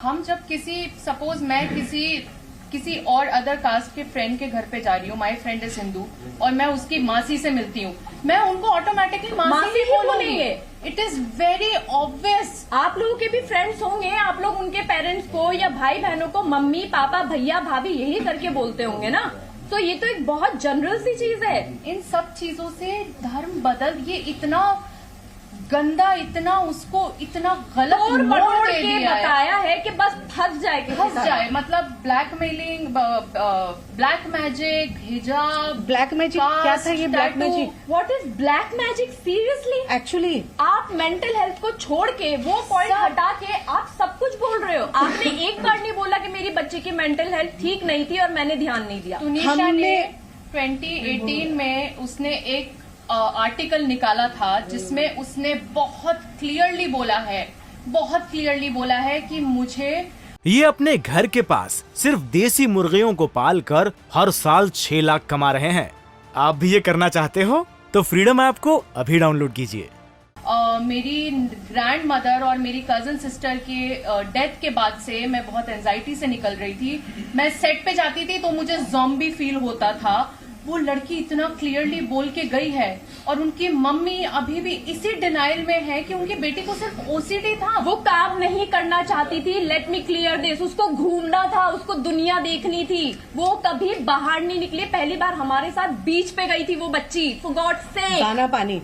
हम जब सपोज मैं किसी और अदर कास्ट के फ्रेंड के घर पे जा रही हूँ, माई फ्रेंड इज हिंदू, और मैं उसकी मासी से मिलती हूँ, मैं उनको ऑटोमेटिकली मासी ही बोलेंगे। It is very obvious. आप लोगों के भी फ्रेंड्स होंगे, आप लोग उनके पेरेंट्स को या भाई बहनों को मम्मी पापा भैया भाभी यही करके बोलते होंगे ना। तो ये तो एक बहुत जनरल सी चीज है। इन सब चीजों से धर्म बदल, ये इतना गंदा, इतना उसको इतना गलत मोड़ दे दिया बताया है कि बस फंस जाए। मतलब ब्लैकमेलिंग, ब्लैक मैजिक, हिजाब। ब्लैक मैजिक क्या था ये? Black magic, what is black magic? Seriously actually आप मेंटल हेल्थ को छोड़ के, वो पॉइंट हटा के आप सब कुछ बोल रहे हो। आपने एक बार नहीं बोला कि मेरी बच्ची की मेंटल हेल्थ ठीक नहीं थी और मैंने ध्यान नहीं दिया। तुनिशा ने 2018 में उसने एक आर्टिकल निकाला था जिसमें उसने बहुत क्लियरली बोला है कि मुझे ये अपने घर के पास सिर्फ देसी मुर्गियों को पालकर हर साल 6 लाख कमा रहे हैं। आप भी ये करना चाहते हो तो फ्रीडम ऐप को अभी डाउनलोड कीजिए। मेरी ग्रैंड मदर और मेरी कजन सिस्टर के डेथ के बाद से मैं बहुत एंजाइटी से निकल रही थी। मैं सेट पे जाती थी तो मुझे ज़ॉम्बी फील होता था। वो लड़की इतना क्लियरली बोल के गई है, और उनकी मम्मी अभी भी इसी डिनाइल में है कि उनकी बेटी को सिर्फ ओसीडी था। वो काम नहीं करना चाहती थी। Let me clear this. उसको घूमना था, उसको दुनिया देखनी थी। वो कभी बाहर नहीं निकली। पहली बार हमारे साथ बीच पे गई थी वो बच्ची, फॉर गॉड सेक।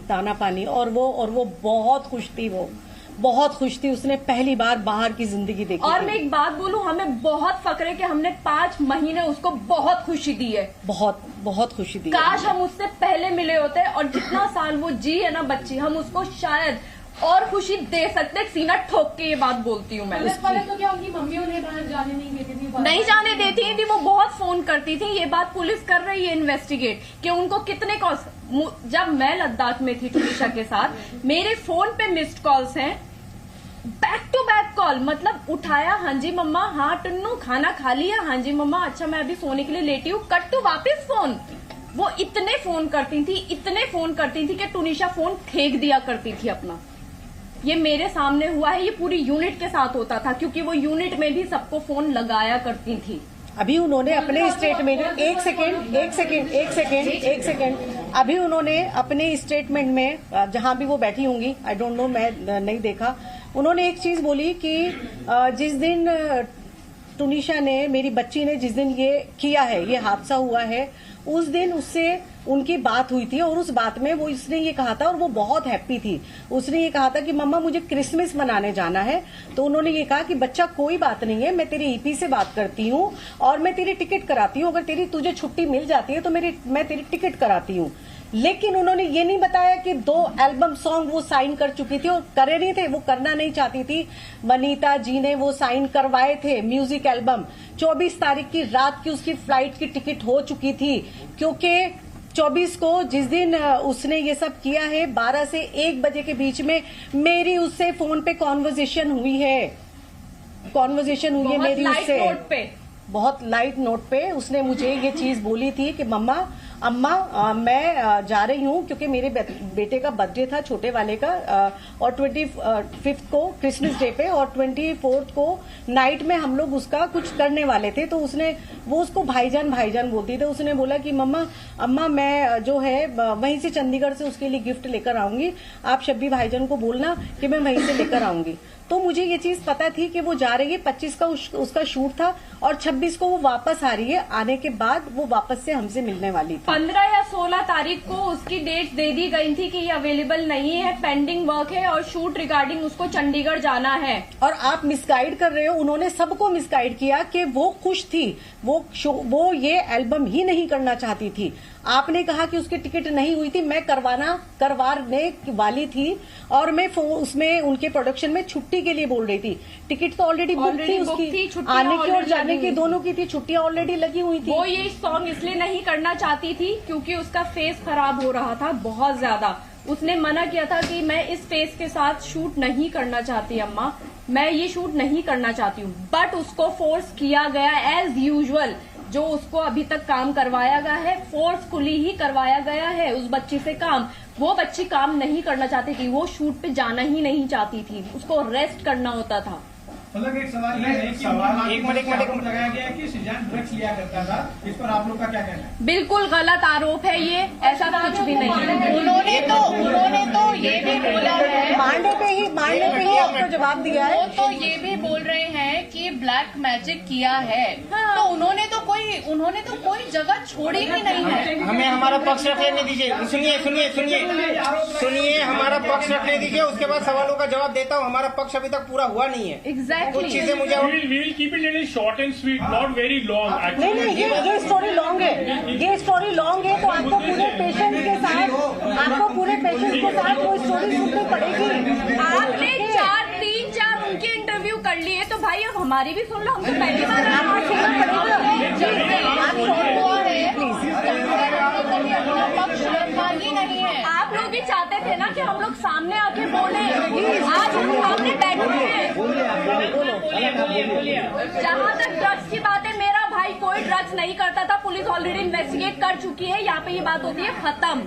दाना पानी और वो बहुत खुश थी। वो बहुत खुश थी, उसने पहली बार बाहर की जिंदगी देखी। और मैं एक बात बोलूं, हमें बहुत फक्र है कि हमने 5 महीने उसको बहुत खुशी दी है। बहुत खुशी दी। काश हम उससे पहले मिले होते, और जितना साल वो जी है ना बच्ची, हम उसको शायद और खुशी दे सकते। सीना ठोक के ये बात बोलती हूँ मैं। तो क्या उनकी मम्मी उन्हें बाहर जाने नहीं देती थी? नहीं जाने देती थी। वो बहुत फोन करती थी। ये बात पुलिस कर रही है इन्वेस्टिगेट कि उनको कितने कॉल्स। जब मैं लद्दाख में थी तुनिशा के साथ, मेरे फोन पे मिस्ड कॉल्स हैं, बैक टू बैक कॉल। मतलब उठाया, हाँ जी मम्मा, हाँ टुन्नू खाना खा लिया, हाँ जी मम्मा, अच्छा मैं अभी सोने के लिए लेटी हूँ, कट टू वापस फोन। वो इतने फोन करती थी कि तुनिशा फोन फेंक दिया करती थी अपना। ये मेरे सामने हुआ है। ये पूरी यूनिट के साथ होता था, क्योंकि वो यूनिट में भी सबको फोन लगाया करती थी। अभी उन्होंने अपने स्टेटमेंट एक सेकेंड अभी उन्होंने अपने स्टेटमेंट में, जहां भी वो बैठी होंगी, आई डोंट नो, मैं नहीं देखा, उन्होंने एक चीज बोली कि जिस दिन तुनिशा ने, मेरी बच्ची ने जिस दिन ये किया है, ये हादसा हुआ है, उस दिन उससे उनकी बात हुई थी, और उस बात में वो इसने ये कहा था, और वो बहुत हैप्पी थी। उसने ये कहा था कि मम्मा मुझे क्रिसमस मनाने जाना है। तो उन्होंने ये कहा कि बच्चा कोई बात नहीं है, मैं तेरी ईपी से बात करती हूँ और मैं तेरी टिकट कराती हूँ। अगर तुझे छुट्टी मिल जाती है तो मैं तेरी टिकट कराती हूँ। लेकिन उन्होंने ये नहीं बताया कि 2 एल्बम सॉन्ग वो साइन कर चुकी थी और करे नहीं थे, वो करना नहीं चाहती थी। वनीता जी ने वो साइन करवाए थे म्यूजिक एल्बम। 24 तारीख की रात की उसकी फ्लाइट की टिकट हो चुकी थी, क्योंकि 24 को जिस दिन उसने ये सब किया है, 12 से 1 बजे के बीच में मेरी उससे फोन पे कॉन्वर्जेशन हुई है मेरी उससे। बहुत लाइट नोट पे उसने मुझे ये चीज बोली थी कि अम्मा मैं जा रही हूँ, क्योंकि मेरे बेटे का बर्थडे था, छोटे वाले का, और 25 को क्रिसमस डे पे, और 24 को नाइट में हम लोग उसका कुछ करने वाले थे। तो वो उसको भाईजान बोलती थी। उसने बोला कि अम्मा मैं जो है वहीं से चंडीगढ़ से उसके लिए गिफ्ट लेकर आऊंगी, आप शब्बी भाईजान को बोलना कि मैं वहीं से लेकर आऊंगी। तो मुझे ये चीज पता थी कि वो जा रही है। 25 का उसका शूट था, और 26 को वो वापस आ रही है। आने के बाद वो वापस से हमसे मिलने वाली थी। 15 या 16 तारीख को उसकी डेट दे दी गई थी कि ये अवेलेबल नहीं है, पेंडिंग वर्क है, और शूट रिगार्डिंग उसको चंडीगढ़ जाना है। और आप मिसगाइड कर रहे हो। उन्होंने सबको मिसगाइड किया कि वो खुश थी, वो ये एल्बम ही नहीं करना चाहती थी। आपने कहा कि उसकी टिकट नहीं हुई थी, मैं करवाने वाली थी, और मैं उसमें उनके प्रोडक्शन में छुट्टी के लिए बोल रही थी। टिकट तो ऑलरेडी बुक थी उसकी, आने की और जाने की दोनों की थी, छुट्टियां ऑलरेडी लगी हुई थी। वो ये सॉन्ग इसलिए नहीं करना चाहती थी क्योंकि उसका फेस खराब हो रहा था बहुत ज्यादा। उसने मना किया था कि मैं इस फेस के साथ शूट नहीं करना चाहती अम्मा, मैं ये शूट नहीं करना चाहती हूँ। बट उसको फोर्स किया गया एज यूजुअल। जो उसको अभी तक काम करवाया गया है, फोर्सफुली ही करवाया गया है उस बच्ची से काम। वो बच्ची काम नहीं करना चाहती थी, वो शूट पे जाना ही नहीं चाहती थी, उसको रेस्ट करना होता था। मतलब एक सवाल ये है कि एक मिनट लगाया गया है कि सिजान ड्रग्स लिया करता था, इस पर आप लोग का क्या कहना है? बिल्कुल गलत आरोप है ये, ऐसा कुछ भी नहीं है। उन्होंने तो ये भी बोला है, मारने पे ही आपको जवाब दिया है। वो तो ये भी बोल रहे हैं कि ब्लैक मैजिक किया है। तो उन्होंने तो कोई जगह छोड़ी ही नहीं है। हमें हमारा पक्ष रखने दीजिए। सुनिए, हमारा पक्ष रखने दीजिए, उसके बाद सवालों का जवाब देता हूँ। हमारा पक्ष अभी तक पूरा हुआ नहीं है। एग्जैक्टली। कुछ चीजें मुझे We'll keep it little short and sweet, not very long. Actually. नहीं, ये स्टोरी लॉन्ग है, तो आपको पूरे पेशेंस के साथ वो स्टोरी सुननी पड़ेगी। आपने 3-4 उनके इंटरव्यू कर लिए, तो भाई अब हमारी भी सुन लो, हम तो पहली बार आपको सुनना पड़ेगा। आप लोग भी चाहते थे ना कि हम लोग सामने आके बोले, आज हम सामने बैठे हैं। जहाँ तक ड्रग्स की बात है, मेरा भाई कोई ड्रग्स नहीं करता था, पुलिस ऑलरेडी इन्वेस्टिगेट कर चुकी है, यहाँ पे ये बात होती है खत्म।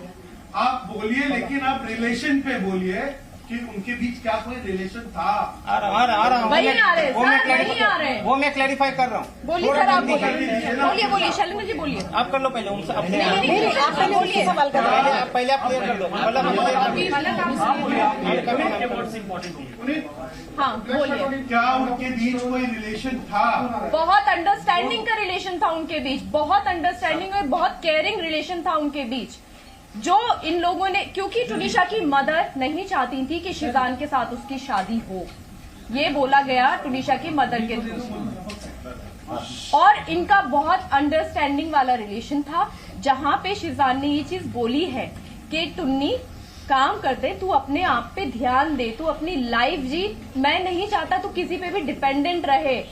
आप बोलिए, लेकिन आप रिलेशन पे बोलिए कि उनके बीच क्या कोई रिलेशन था? आ रहा हूँ। वही आ रहे सर, नहीं आ रहे। वो मैं क्लैरिफाई कर रहा हूँ। बोलिए सर, आप बोलिए शैलेंद्र जी बोलिए। आप कर लो पहले उनसे अपने। आप पहले सवाल कर रहे हैं। पहले आप क्लियर कर दो। हाँ बोलिए। क्या उनके बीच कोई रिलेशन था? बहुत अंडरस्टैंडिंग का रिलेशन था उनके बीच, बहुत अंडरस्टैंडिंग और बहुत केयरिंग रिलेशन था उनके बीच, जो इन लोगों ने, क्योंकि टुनिशा की मदर नहीं चाहती थी कि शिजान के साथ उसकी शादी हो, ये बोला गया टुनिशा की मदर के थ्रू, और इनका बहुत अंडरस्टैंडिंग वाला रिलेशन था, जहां पे शिजान ने ये चीज बोली है कि टुन्नी काम करते, तू अपने आप पे ध्यान दे, तू अपनी लाइफ जी, मैं नहीं चाहता तू किसी पे भी डिपेंडेंट रहे,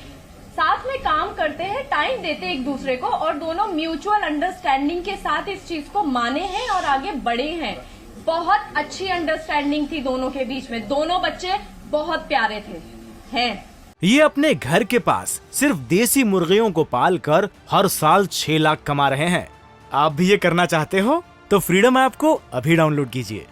साथ में काम करते हैं, टाइम देते एक दूसरे को, और दोनों म्यूचुअल अंडरस्टैंडिंग के साथ इस चीज को माने हैं और आगे बढ़े हैं। बहुत अच्छी अंडरस्टैंडिंग थी दोनों के बीच में, दोनों बच्चे बहुत प्यारे थे हैं। ये अपने घर के पास सिर्फ देसी मुर्गियों को पाल कर हर साल 6 लाख कमा रहे हैं। आप भी ये करना चाहते हो तो फ्रीडम ऐप को अभी डाउनलोड कीजिए।